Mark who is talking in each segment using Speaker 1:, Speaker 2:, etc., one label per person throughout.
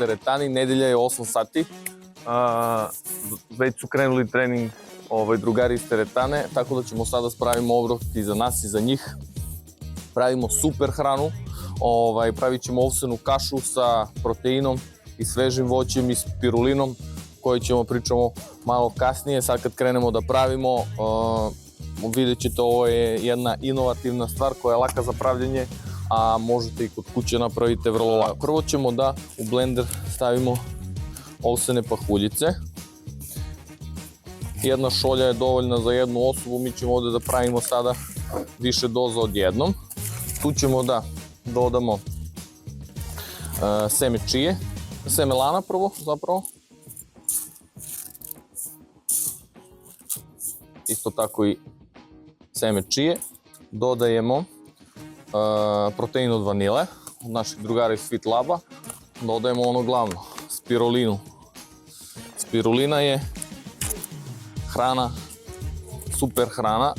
Speaker 1: teretani, nedelja je 8 sati. Već su krenuli trening drugari iz teretane, tako da ćemo sada spravimo obrok i za nas i za njih. Pravimo super hranu, pravit ćemo ovsenu kašu sa proteinom i svežim voćem i spirulinom, koju ćemo pričamo malo kasnije. Sad kad krenemo da pravimo, vidjet ćete, ovo je jedna inovativna stvar koja je laka za pravljenje, a možete i kod kuće napravite vrlo lako. Prvo ćemo da u blender stavimo ovsene pahuljice. Jedna šolja je dovoljna za jednu osobu, mi ćemo ovde da pravimo sada više doza odjednom. Tu ćemo da dodamo seme čije, seme lana prvo zapravo. Isto tako i seme čije. Dodajemo protein od vanile, od naših drugara iz Sweet Laba. Dodajemo ono glavno, spirulinu. Spirulina je hrana, super hrana,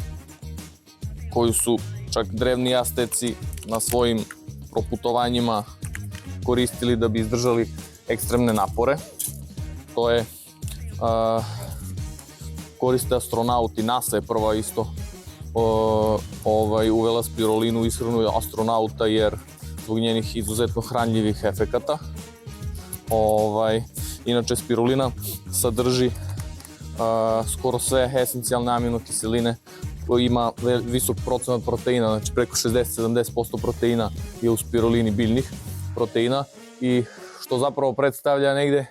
Speaker 1: koju su čak drevni Azteci na svojim proputovanjima koristili da bi izdržali ekstremne napore. To je koriste astronauti, NASA je prva isto uvela spirulinu u ishranu astronauta jer zbog njenih izuzetno hranljivih efekata. Inače, spirulina sadrži skoro sve esencijalne aminokiseline, koji ima visok procenat proteina, znači preko 60-70% proteina je u spirulini, biljnih proteina, i što zapravo predstavlja negde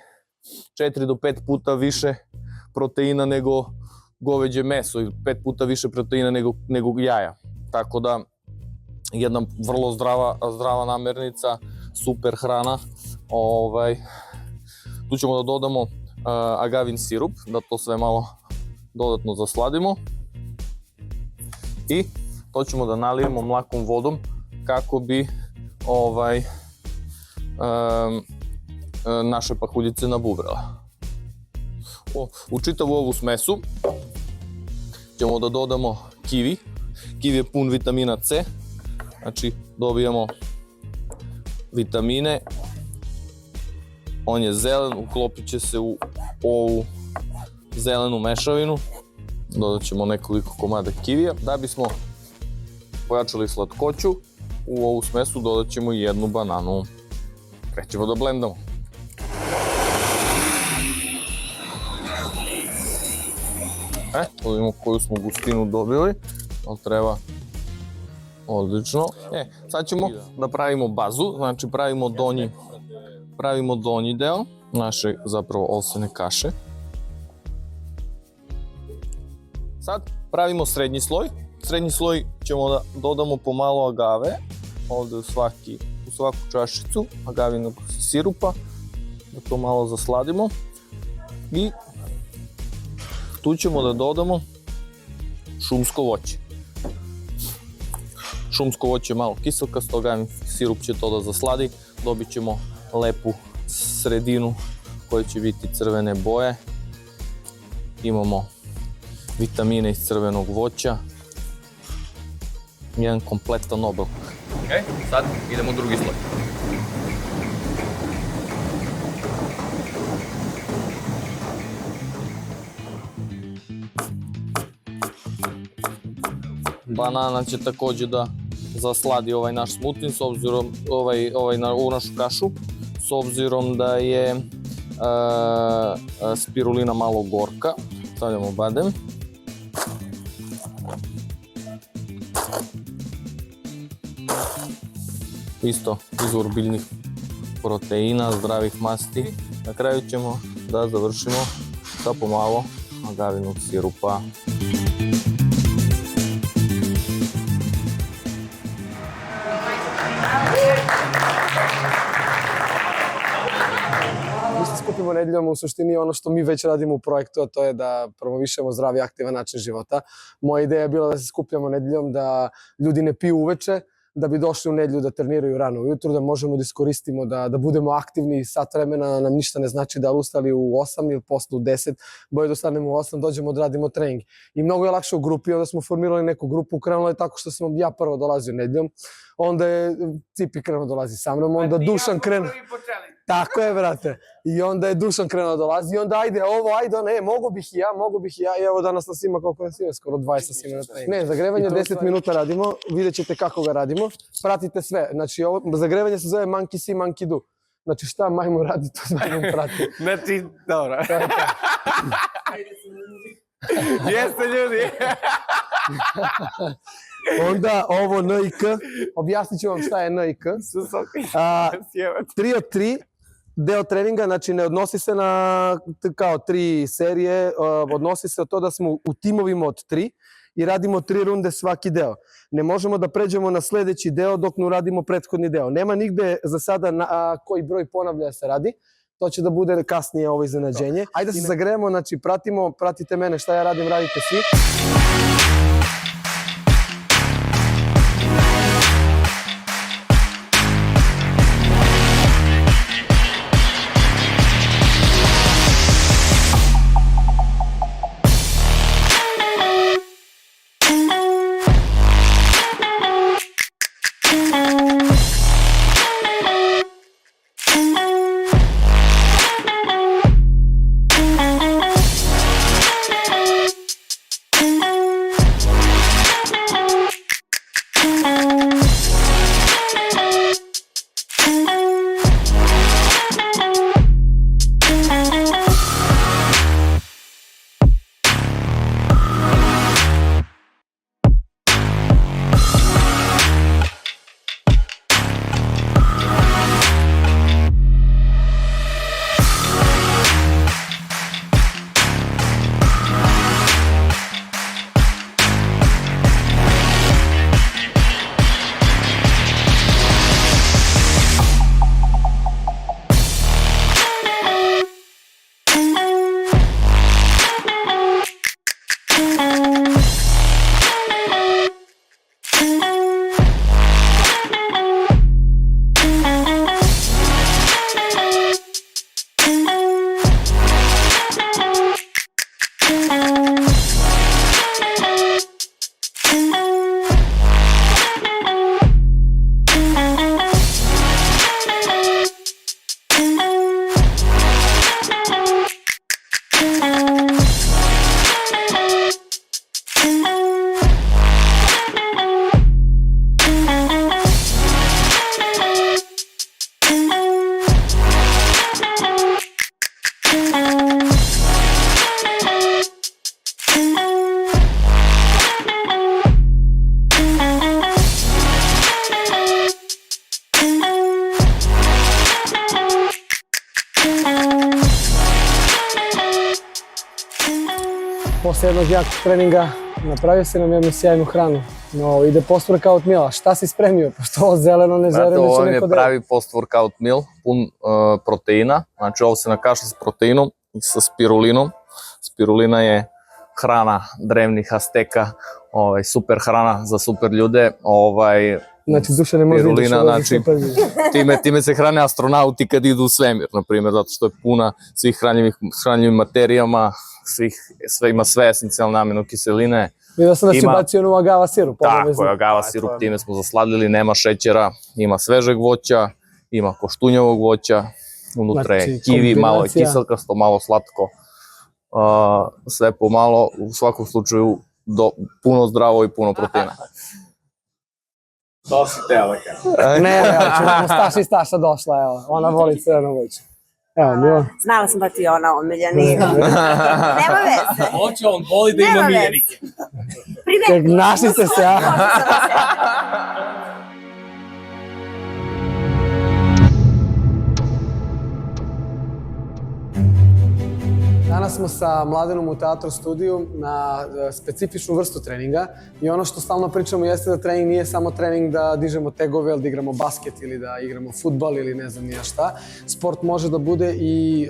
Speaker 1: 4 do 5 puta više proteina nego goveđe meso i 5 puta više proteina nego jaja. Tako da, jedna vrlo zdrava namirnica, super hrana. Tu ćemo da dodamo agavin sirup, da to sve malo dodatno zasladimo. I to ćemo da nalijemo mlakom vodom kako bi naše pahuljice nabubrale. U čitavu ovu smesu ćemo da dodamo kivi. Kivi je pun vitamina C, znači dobijamo vitamine. On je zelen, uklopit će se u ovu zelenu mešavinu. Dodat ćemo nekoliko komada kivija. Da bismo pojačali slatkoću, u ovu smesu dodat ćemo i jednu bananu. Krećemo da blendamo. Vidimo koju smo gustinu dobili, ali treba odlično. Sad ćemo da pravimo bazu, znači pravimo donji deo naše zapravo ovsene kaše. Sad pravimo srednji sloj. Srednji sloj ćemo da dodamo pomalo agave, ovde u svaku čašicu agavinog sirupa, da to malo zasladimo. I tu ćemo da dodamo šumsko voće. Šumsko voće je malo kiselkasto, agavin sirup će to da zasladi, dobit ćemo lepu sredinu koja će biti crvene boje. Imamo vitamine iz crvenog voća. Jedan kompletan obrok. Sad idemo u drugi sloj. Banana će takođe da zasladi ovaj naš smutin, s obzirom u našu kašu, s obzirom da je spirulina malo gorka. Stavljamo badem. Isto izvor biljnih proteina, zdravih masti. Na kraju ćemo da završimo sa pomalo agavinog sirupa.
Speaker 2: Mi se skupimo nedeljom, u suštini ono što mi već radimo u projektu, a to je da promovišemo zdrav i aktivan način života. Moja ideja je bila da se skupljamo nedeljom, da ljudi ne piju uveče, da bi došli u nedelju da treniraju rano ujutru, da možemo da iskoristimo, da budemo aktivni. Sat vremena nam ništa ne znači da ustali u 8 ili posle u 10, bolje da ustanemo u 8, dođemo da radimo trening. I mnogo je lakše u grupi, onda smo formirali neku grupu, krenulo je tako što sam ja prvo dolazio nedeljom, onda je Cipi krenuo dolazi sa mnom, onda Dušan krenuo... Tako je, brate. I onda je Dušan krenuo dolazi i onda ajde ovo, ajde ono, mogu bih i ja. I evo danas nas ima koliko nas ima, skoro 20 nas ima na treningu. Ne, zagrevanje 10 minuta radimo, vidjet ćete kako ga radimo. Pratite sve, znači ovo zagrevanje se zove monkey see, monkey do. Znači šta majmun radi, to majmun prati.
Speaker 1: Znači, dobro. Jeste ljudi.
Speaker 2: Onda ovo N i K, objasnit ću vam šta je N i K. 3 od 3, deo treninga, znači ne odnosi se na kao 3 serije, odnosi se od to da smo u timovima od 3 i radimo 3 runde svaki deo. Ne možemo da pređemo na sledeći deo dok ne uradimo prethodni deo. Nema nigde za sada koji broj ponavlja se radi. To će da bude kasnije ovo iznenađenje. Ajde da se zagrejemo, znači pratite mene šta ja radim, radite svi. Posle jednog jakog treninga napravio si nam jednu sjajnu hranu. No, ide post-workout meal. Šta si spremio? Pošto ovo zeleno ne želim da će neko da...
Speaker 1: Ovo je pravi post-workout meal, pun proteina. Znači, ovo se nakaša s proteinom i sa spirulinom. Spirulina je hrana drevnih Azteka, super hrana za super ljude.
Speaker 2: Znači, duša ne može vidjeti što je super ljude.
Speaker 1: Time se hrane astronauti kad idu u svemir, na primjer, zato što je puna svih hranjivim materijama, sve ima sve esencijalne aminokiseline.
Speaker 2: Vidio sam da si bacio onu agava sirup.
Speaker 1: Tako je, agava sirup, time smo zasladili, nema šećera, ima svežeg voća, ima koštunjavog voća, unutra je kiwi, malo je kiselkasto, malo slatko, sve pomalo, u svakom slučaju puno zdravo i puno proteina.
Speaker 3: To si teo da kažem.
Speaker 2: Ne, evo, Staša i Staša došla, evo, ona voli crveno voće. Evo, Milo.
Speaker 4: Znala sam da ti je ona omiljena. Nema veze.
Speaker 3: Hoće, on voli da ima miljenike.
Speaker 2: Našli ste se, a? Danas smo sa Mladenom u Teatro studiju na specifičnu vrstu treninga i ono što stalno pričamo jeste da trening nije samo trening da dižemo tegove ili da igramo basket ili da igramo fudbal ili ne znam nija šta. Sport može da bude i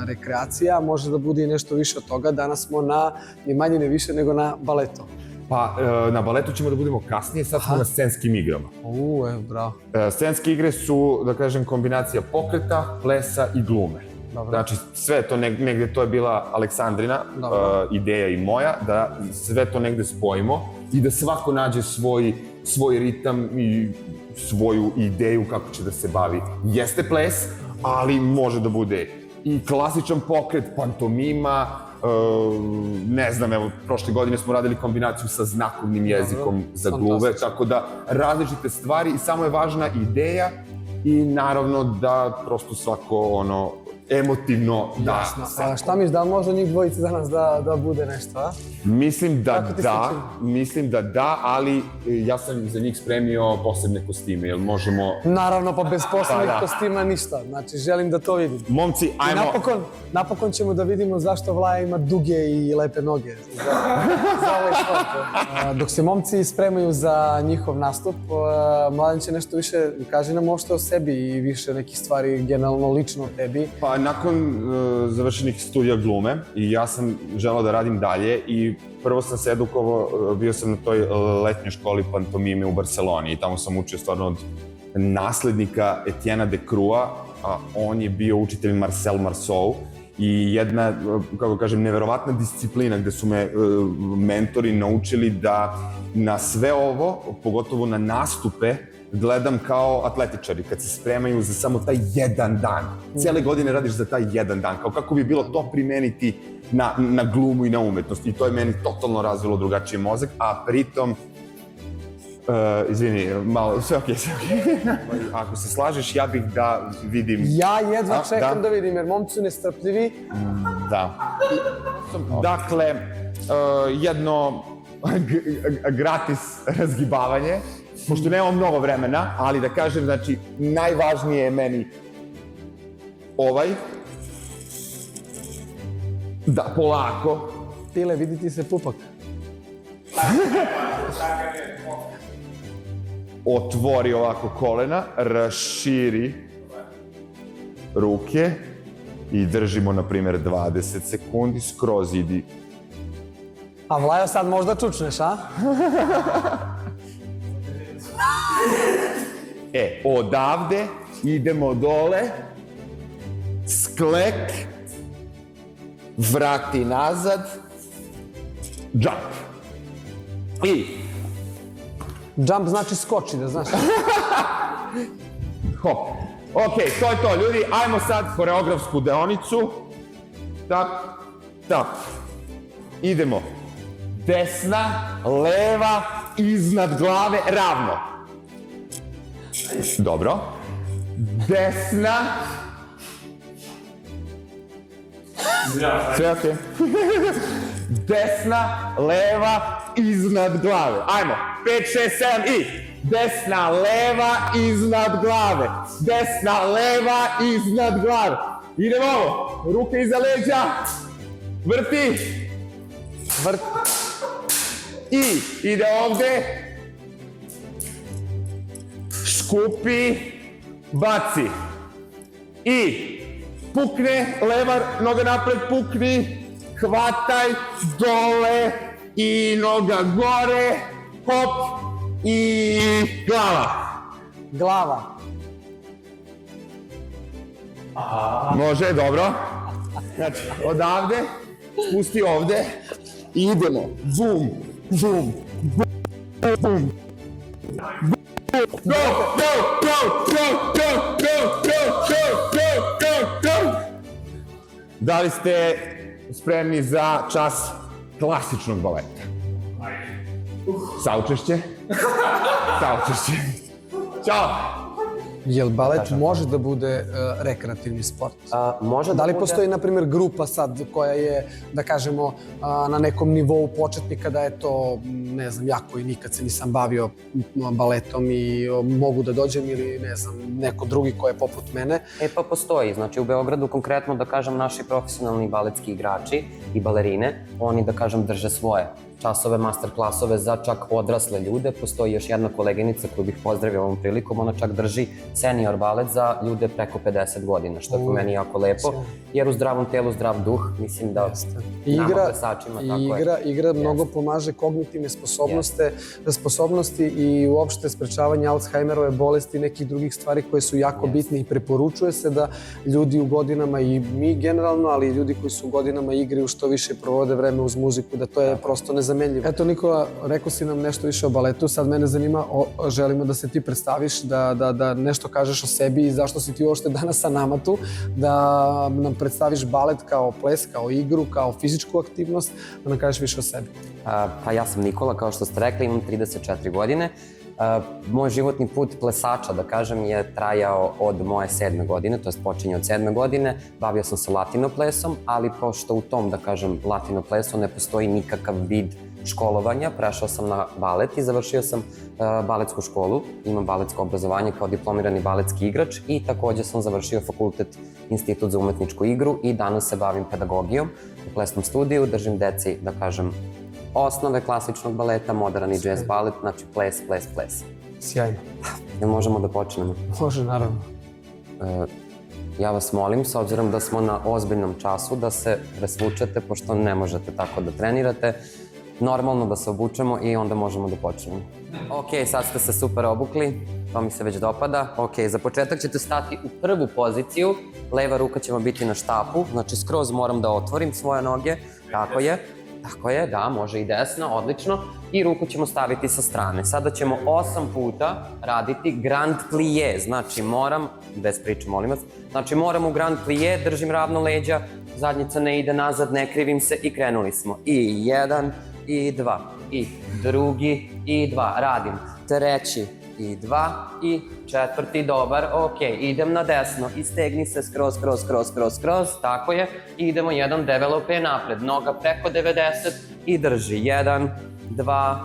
Speaker 2: rekreacija, može da bude i nešto više od toga. Danas smo na, ni manje ne više, nego na baletu.
Speaker 5: Pa, na baletu ćemo da budemo kasnije, sad smo na scenskim igrama.
Speaker 2: Evo, bravo.
Speaker 5: Scenske igre su, da kažem, kombinacija pokreta, plesa i glume. Znači, sve to negde, to je bila Aleksandrina ideja i moja, da sve to negde spojimo i da svako nađe svoj ritam i svoju ideju kako će da se bavi. Jeste ples, ali može da bude i klasičan pokret, pantomima, ne znam, evo, prošle godine smo radili kombinaciju sa znakovnim jezikom za gluve, tako da različite stvari i samo je važna ideja i naravno da prosto svako emotivno da.
Speaker 2: A šta misliš, da li može njih dvojice danas da bude nešto, a?
Speaker 5: Mislim da da, ali ja sam za njih spremio posebne kostime, jel možemo...
Speaker 2: Naravno, pa bez posebnih kostima ništa, znači želim da to vidim.
Speaker 5: Momci, ajmo...
Speaker 2: I napokon ćemo da vidimo zašto Vlaja ima duge i lepe noge za ovaj sport. Dok se momci spremaju za njihov nastup, Mladen će nešto više, kaži nam možda o sebi i više nekih stvari generalno lično o tebi.
Speaker 5: Pa nakon završenih studija glume i ja sam želeo da radim dalje i prvo sam se edukovao, bio sam na toj letnjoj školi pantomime u Barceloni i tamo sam učio stvarno od naslednika Etienne Decroix, a on je bio učitelj Marcel Marceau i jedna, kako kažem, neverovatna disciplina gde su me mentori naučili da na sve ovo, pogotovo na nastupe, gledam kao atletičari, kad se spremaju za samo taj jedan dan. Cijele godine radiš za taj jedan dan, kao kako bi bilo to primeniti na glumu i na umetnost. I to je meni totalno razvilo drugačiji mozak, a pritom, izvini, malo, sve okej. Ako se slažeš, ja bih da vidim...
Speaker 2: Ja jedva čekam da vidim, jer momci su nestrpljivi.
Speaker 5: Da. Dakle, jedno gratis razgibavanje, pošto nemam mnogo vremena, ali da kažem, znači, najvažnije je meni ovaj. Da, polako.
Speaker 2: Pile, vidi ti se pupak.
Speaker 5: Otvori ovako kolena, raširi ruke i držimo, na primjer, 20 sekundi, skroz idi.
Speaker 2: A Vlajo, sad možda čučneš, a?
Speaker 5: Odavde idemo dole, sklek, vrati nazad, jump. I...
Speaker 2: Jump znači skoči, da znaš.
Speaker 5: Hop. Okej, to je to, ljudi. Ajmo sad koreografsku deonicu. Tap, tap. Idemo. Desna, leva, iznad glave, ravno. Dobro. Desna. Sve okej. Desna, leva, iznad glave. Ajmo. 5, 6, 7 i... Desna, leva, iznad glave. Desna, leva, iznad glave. Idemo ovo. Ruke iza leđa. Vrti. I ide ovde. Skupi. Baci. I pukne. Leva noga napred, pukni. Hvataj. Dole. I noga gore. Hop. I glava.
Speaker 2: Glava.
Speaker 5: Može, dobro. Znači, odavde, spusti ovde i idemo. Bum, bum, bum, bum. Go, go, go, go, go, go, go, go, go, go. Da li ste spremni za čas klasičnog baleta? Saučešće? Saučešće. Ćao!
Speaker 2: Jel balet može da bude rekreativni sport?
Speaker 6: Može
Speaker 2: da li postoji, na primjer, grupa sad koja je, da kažemo, na nekom nivou početnika da je to, ne znam, ja koji nikad se nisam bavio baletom i mogu da dođem ili, ne znam, neko drugi ko je poput mene?
Speaker 6: Pa postoji. Znači, u Beogradu konkretno, da kažem, naši profesionalni baletski igrači i balerine, oni, da kažem, drže svoje časove, master klasove za čak odrasle ljude. Postoji još jedna koleginica koju bih pozdravio ovom prilikom, ona čak drži senior balet za ljude preko 50 godina, što je po meni jako lepo, jer u zdravom telu zdrav duh, mislim da nama plesačima tako je.
Speaker 2: Igra mnogo pomaže kognitivne sposobnosti i uopšte sprečavanje Alzheimerove bolesti i nekih drugih stvari koje su jako bitne i preporučuje se da ljudi u godinama, i mi generalno, ali i ljudi koji su u godinama igraju što više provode vreme uz muziku, da to je prosto nezamislivo nezamenljivo. Eto Nikola, rekao si nam nešto više o baletu, sad mene zanima, želimo da se ti predstaviš, da nešto kažeš o sebi i zašto si ti uopšte danas sa nama tu, da nam predstaviš balet kao ples, kao igru, kao fizičku aktivnost, da nam kažeš više o sebi.
Speaker 6: Pa ja sam Nikola, kao što ste rekli, imam 34 godine. Moj životni put plesača, da kažem, je trajao od moje 7. godine, to je počinje od 7. godine. Bavio sam se latinoplesom, ali pošto u tom, da kažem, latinoplesu ne postoji nikakav vid školovanja, prešao sam na balet i završio sam baletsku školu. Imam baletsko obrazovanje kao diplomirani baletski igrač i takođe sam završio fakultet Institut za umetničku igru i danas se bavim pedagogijom u plesnom studiju, držim deci, da kažem, osnove klasičnog baleta, moderan i jazz balet, znači ples, ples, ples.
Speaker 2: Sjajno.
Speaker 6: Jel možemo da počnemo?
Speaker 2: Može, naravno.
Speaker 6: Ja vas molim, s obzirom da smo na ozbiljnom času, da se presvučete, pošto ne možete tako da trenirate. Normalno da se obučemo i onda možemo da počnemo. Ok, sad ste se super obukli, to mi se već dopada. Ok, za početak ćete stati u prvu poziciju, leva ruka će vam biti na štapu, znači skroz moram da otvorim svoje noge, tako je, da, može i desna, odlično. I ruku ćemo staviti sa strane. Sada ćemo 8 puta raditi grand plie, znači moram, bez priče molim vas, znači moram u grand plie, držim ravno leđa, zadnjica ne ide nazad, ne krivim se i krenuli smo. I 1, i 2, i drugi, i 2, radim. Treći, i 2, i četvrti, dobar, ok, idem na desno, istegni se skroz, tako je, idemo jedan develope napred, noga preko 90 i drži, 1, 2,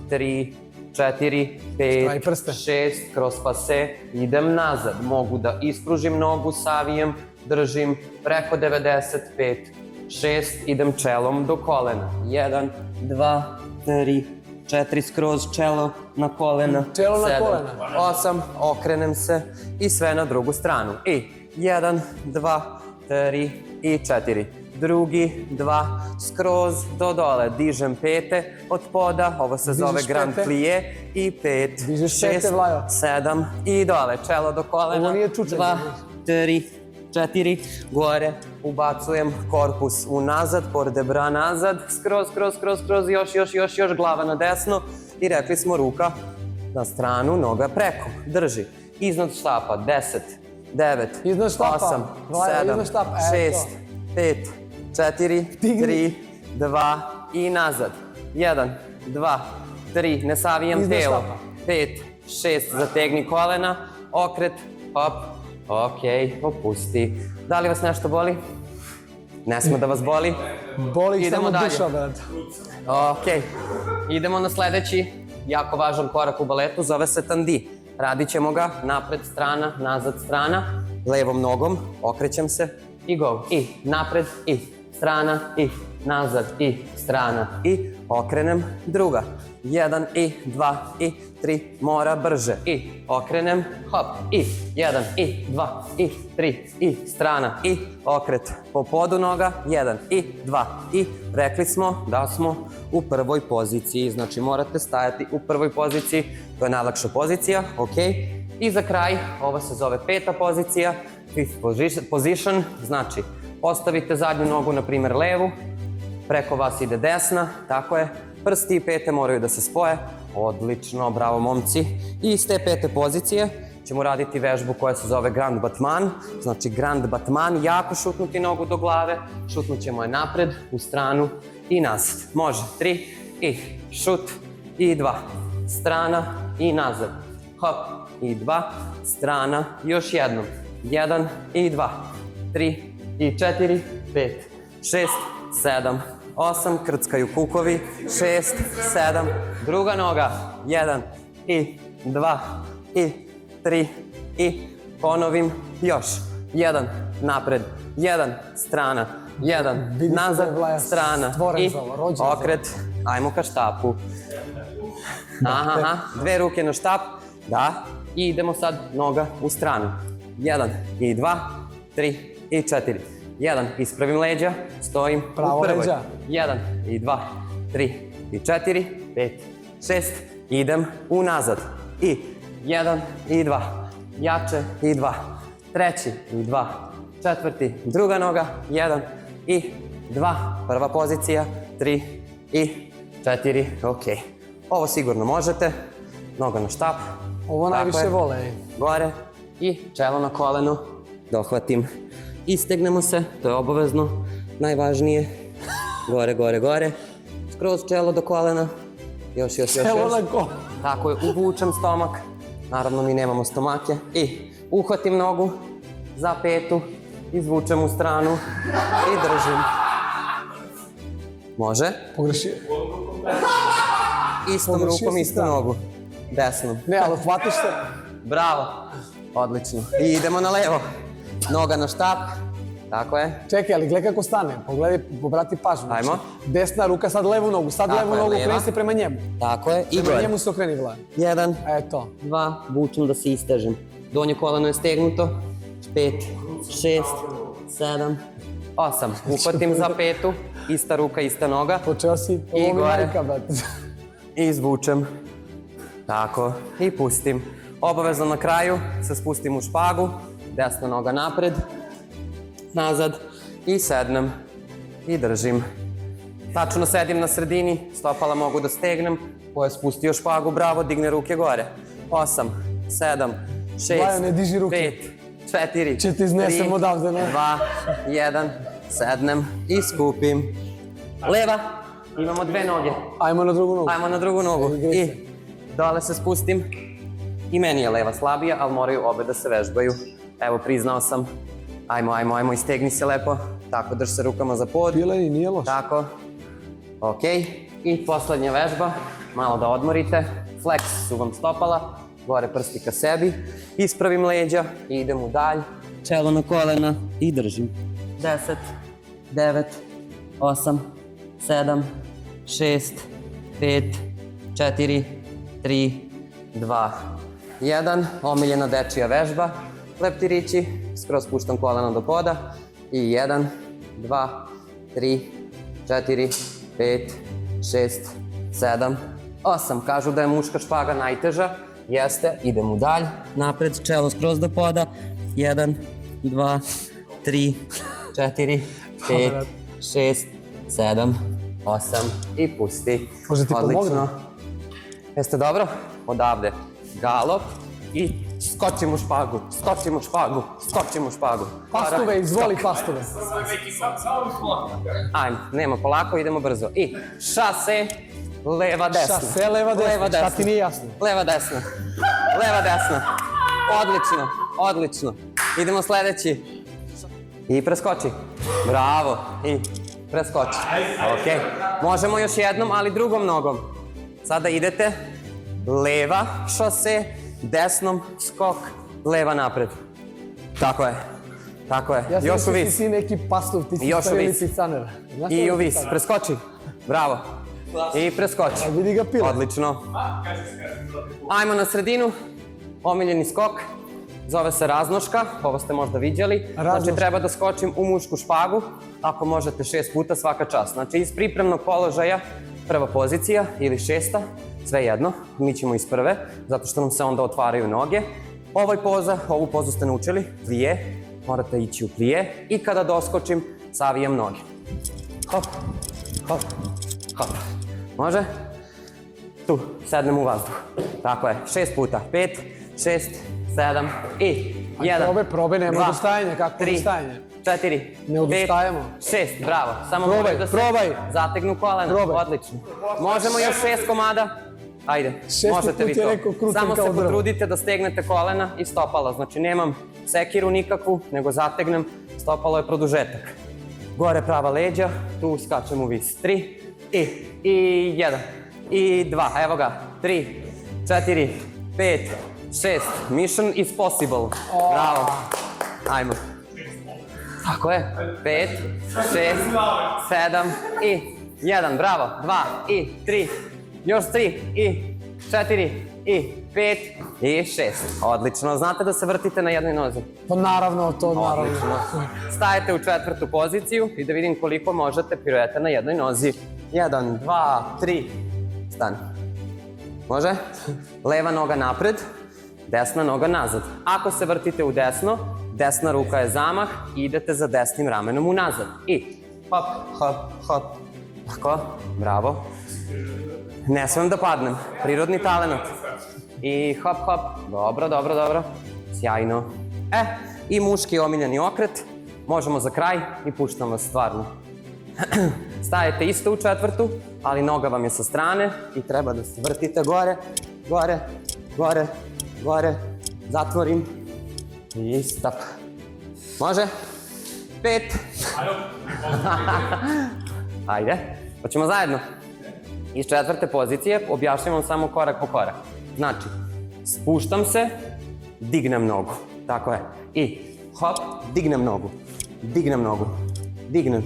Speaker 6: 3, 4, 5, 6, kroz pase, idem nazad, mogu da ispružim nogu, savijem, držim, preko 95, 6, idem čelom do kolena, 1, 2, 3, 4, skroz čelo na kolena, 7, 8, okrenem se i sve na drugu stranu. I 1, 2, 3 i 4. Drugi, 2, skroz do dole. Dižem pete od poda, ovo se zove grand plie. I 5, 6, 7 i dole. Čelo do kolena, 2, 3, 4, gore, ubacujem korpus unazad, pordebra nazad, skroz, još, glava na desno i rekli smo ruka na stranu, noga preko, drži, iznad štapa, 10, 9, 8, 7, 6, 5, 4, 3, 2 i nazad, 1, 2, 3, ne savijem telo, 5, 6, zategni kolena, okret, hop, ok, opusti. Da li vas nešto boli? Ne sme da vas boli.
Speaker 2: Boli ih samo duša, brate.
Speaker 6: Ok, idemo na sledeći jako važan korak u baletu, zove se tandi. Radit ćemo ga napred, strana, nazad, strana, levom nogom, okrećem se i go. I napred, i strana, i nazad, i strana, i okrenem, druga. 1, i 2, i 3, mora brže, i okrenem, hop, i 1, i 2, i 3, i strana, i okret po podu noga, 1, i 2, i rekli smo da smo u prvoj poziciji, znači morate stajati u prvoj poziciji, to je najlakša pozicija, ok, i za kraj, ovo se zove peta pozicija, fifth position, znači postavite zadnju nogu, na primjer levu, preko vas ide desna, tako je, prsti i pete moraju da se spoje, odlično, bravo momci. I iz te pete pozicije ćemo raditi vežbu koja se zove Grand Batman, znači Grand Batman, jako šutnuti nogu do glave, šutnut ćemo je napred, u stranu i nazad. Može, 3 i šut i 2, strana i nazad, hop i 2, strana, još jednom, 1 i 2, 3 i 4, 5, 6, 7, 8, krckaju kukovi, 6, 7, druga noga, 1 i 2 i 3 i ponovim još, 1 napred, 1 strana, 1 nazad, strana i okret, ajmo ka štapu. Aha, dve ruke na štap, da, i idemo sad noga u stranu, 1 i 2, 3 i 4. 1, ispravim leđa, stojim u prvoj. 1 i 2, 3 i 4, 5, 6, idem unazad. I 1 i 2, jače i 2, treći i 2, četvrti, druga noga, 1 i 2, prva pozicija, 3 i 4, ok. Ovo sigurno možete. Noga na štap.
Speaker 2: Ovo
Speaker 6: Tako
Speaker 2: najviše
Speaker 6: je.
Speaker 2: vole.
Speaker 6: Gore i čelo na koleno. Dohvatim. Istegnemo se, to je obavezno. Najvažnije. Gore, gore, gore. Skroz čelo do kolena. Još.
Speaker 2: Čelo na koleno.
Speaker 6: Tako je, uvučem stomak. Naravno, mi nemamo stomake. I uhvatim nogu za petu, izvučem u stranu i držim. Može?
Speaker 2: Pogrešio.
Speaker 6: Istom
Speaker 2: Pogrešio
Speaker 6: rukom,
Speaker 2: si
Speaker 6: istu
Speaker 2: stranu.
Speaker 6: nogu. Desnom.
Speaker 2: Ne, ali hvatiš se.
Speaker 6: Bravo. Odlično. I idemo na levo. Noga na štap. Tako je.
Speaker 2: Čekaj, ali gledaj kako stane. Pogledaj, obrati pažnju.
Speaker 6: Ajmo.
Speaker 2: Znači, desna ruka, sad levu nogu. Sad
Speaker 6: Tako
Speaker 2: levu
Speaker 6: je,
Speaker 2: nogu,
Speaker 6: leva.
Speaker 2: okreni se prema njemu.
Speaker 6: Tako je. I
Speaker 2: Prema
Speaker 6: gore.
Speaker 2: njemu se okreni vlad.
Speaker 6: 1,
Speaker 2: Eto.
Speaker 6: 2, vučem da se istežem. Donje koleno je stegnuto. 5, 6, 7, 8. Uhvatim za petu. Ista ruka, ista noga.
Speaker 2: Počeo si, ovo mi
Speaker 6: gore.
Speaker 2: majka, brate.
Speaker 6: I izvučem. Tako. I pustim. Obavezno na kraju se spustim u špagu. Desna noga napred. Nazad. I sednem. I držim. Tačno sedim na sredini. Stopala mogu da stegnem. Ko je spustio špagu, bravo, digne ruke gore. 8, 7, 6,
Speaker 2: Bajo, ne diži ruke.
Speaker 6: 5, 4,
Speaker 2: Će te iznesem
Speaker 6: 3,
Speaker 2: odavde, ne?
Speaker 6: 2, 1, sednem i skupim. Leva. Imamo dve noge.
Speaker 2: Ajmo na drugu nogu.
Speaker 6: Ajmo na drugu nogu.
Speaker 2: Gri se.
Speaker 6: I dole se spustim. I meni je leva slabija, ali moraju obe da se vežbaju. Evo, priznao sam. Ajmo, istegni se lepo. Tako, drž se rukama za pod.
Speaker 2: Pileni, nije loš.
Speaker 6: Tako. Ok. I poslednja vežba. Malo da odmorite. Flex su vam stopala. Gore prsti ka sebi. Ispravim leđa i idem u dalj. Čelo na kolena i držim. 10, 9, 8, 7, 6, 5, 4, 3, 2, 1. Omiljena dečija vežba. Leptirići. Skroz spuštam kolena do poda. I 1, 2, 3, 4, 5, 6, 7, 8. Kažu da je muška špaga najteža. Jeste. Idem u dalj. Napred, čelo skroz do poda. 1, 2, 3, 4, 5, 6, 7, 8 i pusti.
Speaker 2: Može ti
Speaker 6: Odlično.
Speaker 2: pomognem?
Speaker 6: Jeste dobro? Odavde. Galop i skočim u špagu, skočim u špagu, skočim u špagu.
Speaker 2: Pastuve, izvoli pastuve.
Speaker 6: Ajmo, nema polako, idemo brzo. I šase, leva, desna.
Speaker 2: Šase, leva, desna. Šta ti nije jasno?
Speaker 6: Leva, desna. Leva, desna. Odlično, odlično. Idemo sledeći. I preskoči. Bravo. I preskoči. Ok. Možemo još jednom, ali drugom nogom. Sada idete leva šose, desnom skok, leva napred. Tako je. Tako je.
Speaker 2: Ja sam
Speaker 6: Još u
Speaker 2: mislio ti
Speaker 6: vis.
Speaker 2: si neki pastuv, ti si
Speaker 6: Još u
Speaker 2: strelici
Speaker 6: vis.
Speaker 2: canera. Znaš
Speaker 6: I
Speaker 2: šta
Speaker 6: u
Speaker 2: je
Speaker 6: vis.
Speaker 2: caner?
Speaker 6: Preskoči. Bravo. I preskoči.
Speaker 2: A vidi ga pila.
Speaker 6: Odlično. Ajmo na sredinu. Omiljeni skok. Zove se raznoška. Ovo ste možda viđali. Znači
Speaker 2: Raznoška.
Speaker 6: treba da skočim u mušku špagu. Ako možete 6 puta svaka čast. Znači iz pripremnog položaja prva pozicija ili 6. Sve jedno. Mi ćemo iz prve. Zato što nam se onda otvaraju noge. Ovu pozu ste naučili. Plije. Morate ići u plije. I kada doskočim, savijam noge. Hop, hop, hop. Može? Tu, sednem u vazduh. Tako je, 6 puta. 5, 6, 7 i 1.
Speaker 2: Probaj, nema odustajanja, kako odustajanje?
Speaker 6: 4,
Speaker 2: Ne odustajemo.
Speaker 6: 6, bravo. Samo
Speaker 2: Probaj,
Speaker 6: moraju da se
Speaker 2: probaj.
Speaker 6: zategnu kolena.
Speaker 2: Probaj.
Speaker 6: Odlično. Možemo još 6 komada. Ajde,
Speaker 2: 6.
Speaker 6: možete vi
Speaker 2: put je
Speaker 6: to.
Speaker 2: rekao krutan
Speaker 6: Samo
Speaker 2: kao
Speaker 6: se
Speaker 2: drvo.
Speaker 6: potrudite da stegnete kolena i stopala. Znači nemam sekiru nikakvu, nego zategnem. Stopalo je produžetak. Gore prava leđa, tu skačem u vis. 3 i 1 i 2. Evo ga. 3, 4, 5, 6. Mission is possible. Bravo. Ajmo. Tako je. 5, 6, 7 i 1. Bravo. 2 i 3. Još 3 i 4 i 5 i 6. Odlično. Znate da se vrtite na jednoj nozi?
Speaker 2: Pa naravno, to naravno.
Speaker 6: Odlično. Stajete u četvrtu poziciju i da vidim koliko možete pirueta na jednoj nozi. 1, 2, 3. Stani. Može? Leva noga napred, desna noga nazad. Ako se vrtite u desno, desna ruka je zamah i idete za desnim ramenom unazad. I hop, hop, hop. Tako, bravo. Ne smem da padnem. Prirodni talenat. I hop, hop. Dobro, dobro, dobro. Sjajno. I muški omiljeni okret. Možemo za kraj i puštam vas stvarno. Stajete isto u četvrtu, ali noga vam je sa strane i treba da se vrtite gore, gore, gore, gore. Zatvorim. I stop. Može? 5. Ajde. Hoćemo zajedno. Iz četvrte pozicije objašnjavam samo korak po korak. Znači, spuštam se, dignem nogu. Tako je. I hop, dignem nogu. Dignem nogu. Dignem.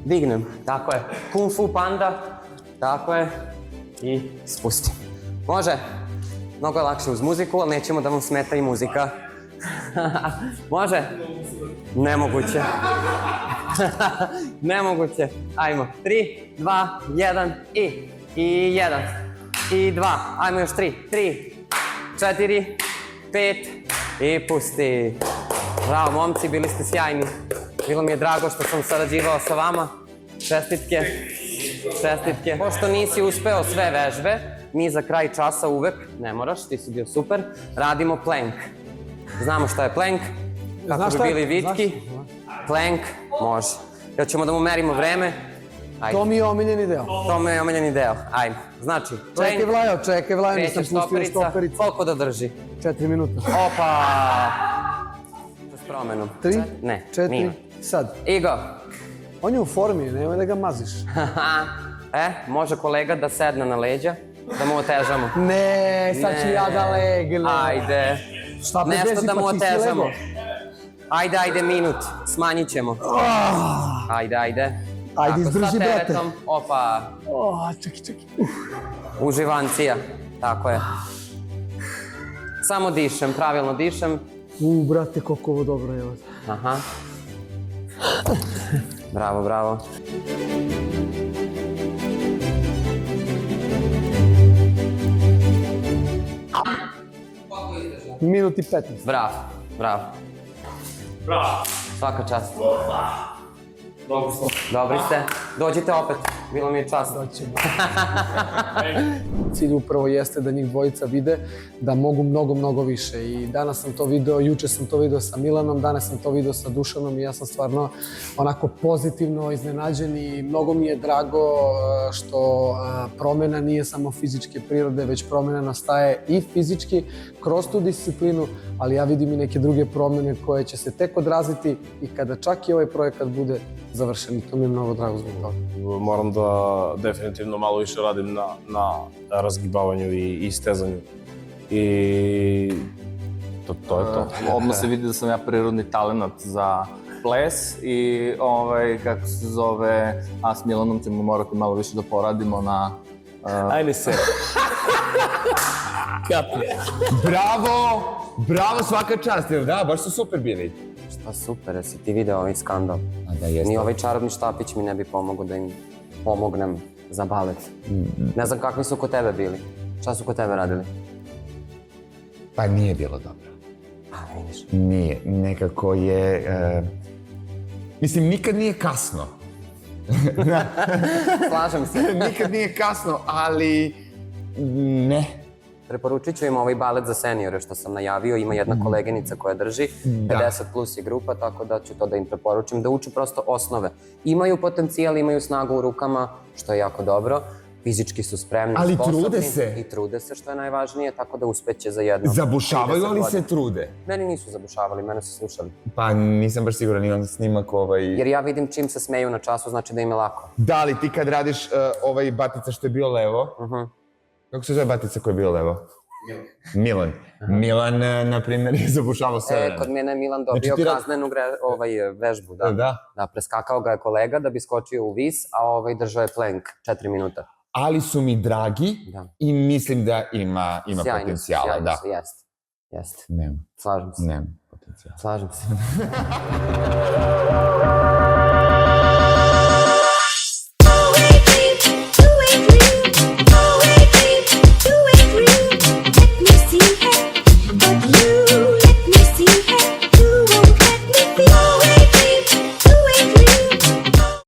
Speaker 6: Dignem. Tako je. Kung Fu Panda. Tako je. I spustim. Može? Mnogo je lakše uz muziku, ali nećemo da vam smeta i muzika. Može? Nemoguće. Nemoguće. Ajmo. 3, 2, 1 i 1. I 2. Ajmo još 3. 3, 4, 5 i pusti. Bravo, momci, bili ste sjajni. Bilo mi je drago što sam sarađivao sa vama. Čestitke. Čestitke. Pošto nisi uspeo sve vežbe, mi za kraj časa uvek, ne moraš, ti si bio super, radimo plank. Znamo šta je plank, kako bi bili vitki. Plank, može. Jel ćemo da mu merimo vreme? Ajde.
Speaker 2: To mi je omiljeni deo.
Speaker 6: To mi je omiljeni deo, ajmo. Znači,
Speaker 2: Čekaj Vlajo, nisam pustio stoperica.
Speaker 6: Koliko da drži?
Speaker 2: 4 minuta.
Speaker 6: Opa! S promenom.
Speaker 2: 3,
Speaker 6: Ne,
Speaker 2: 4, sad.
Speaker 6: Igo.
Speaker 2: On je u formi, nemoj da ga maziš.
Speaker 6: Može kolega da sedne na leđa, da mu otežamo.
Speaker 2: Ne, sad ću ja da legnem.
Speaker 6: Ajde.
Speaker 2: Šta me
Speaker 6: Nešto
Speaker 2: bezi,
Speaker 6: da mu
Speaker 2: pa ti si
Speaker 6: otežamo.
Speaker 2: lego.
Speaker 6: Ajde, minut. Smanjit ćemo. Ajde.
Speaker 2: Ajde,
Speaker 6: Tako,
Speaker 2: izdrži,
Speaker 6: sa
Speaker 2: brate.
Speaker 6: teretom. Opa.
Speaker 2: Čekaj.
Speaker 6: Uživancija. Tako je. Samo dišem, pravilno dišem.
Speaker 2: Brate, koliko ovo dobro je.
Speaker 6: Aha. Bravo.
Speaker 2: Minut i 15.
Speaker 6: Bravo. Svaka čast. Dobri ste. Dođite opet. Bilo mi je čast.
Speaker 2: Cilj upravo jeste da njih dvojica vide da mogu mnogo više. I danas sam to video, juče sam to video sa Milanom, danas sam to video sa Dušanom i ja sam stvarno onako pozitivno iznenađen i mnogo mi je drago što promena nije samo fizičke prirode, već promena nastaje i fizički kroz tu disciplinu, ali ja vidim i neke druge promene koje će se tek odraziti i kada čak i ovaj projekat bude završen. I to mi je mnogo drago zbog toga.
Speaker 7: Moram da definitivno malo više radim na razgibavanju i stezanju. I to je to.
Speaker 1: Odmah se vidi da sam ja prirodni talenat za ples i kako se zove, a s Milanom ćemo morati malo više da poradimo na...
Speaker 7: Ajde se.
Speaker 5: Bravo, svaka čast, jer da, baš su super bili.
Speaker 6: Šta super, jesi ti video ovaj skandal?
Speaker 5: Da, jeste.
Speaker 6: Ni ovaj čarobni štapić mi ne bi pomogao da im pomognem za balet. Ne znam kakvi su kod tebe bili. Šta su kod tebe radili?
Speaker 5: Pa nije bilo dobro.
Speaker 6: Vidiš.
Speaker 5: Nije, nekako je... Mislim, nikad nije kasno.
Speaker 6: Slažem se.
Speaker 5: Nikad nije kasno, ali... Ne.
Speaker 6: Preporučit ću im ovaj balet za seniore što sam najavio. Ima jedna koleginica koja drži, 50 plus je grupa, tako da ću to da im preporučim, da uče prosto osnove. Imaju potencijal, imaju snagu u rukama, što je jako dobro. Fizički su spremni,
Speaker 5: ali
Speaker 6: sposobni.
Speaker 5: trude se.
Speaker 6: I trude se, što je najvažnije, tako da uspeće za jedno.
Speaker 5: Zabušavaju ali se trude?
Speaker 6: Meni nisu zabušavali, mene su slušali.
Speaker 5: Pa nisam baš siguran, imam snimak
Speaker 6: Jer ja vidim čim se smeju na času, znači da im je lako.
Speaker 5: Da li ti kad radiš ovaj batica što je bio levo, kako se zove batica koja je bio levo? Milan. Milan, na primjer, je zabušavao sve vreme.
Speaker 6: Kod mene je Milan dobio kaznenu vežbu, da. Da, preskakao ga je kolega da bi skočio u vis, a držao je plank 4 minuta.
Speaker 5: Ali su mi dragi i mislim da ima potencijala.
Speaker 6: Sjajni su, jeste.
Speaker 5: Nema.
Speaker 6: Slažem se.
Speaker 5: Nema potencijala.
Speaker 6: Slažem se.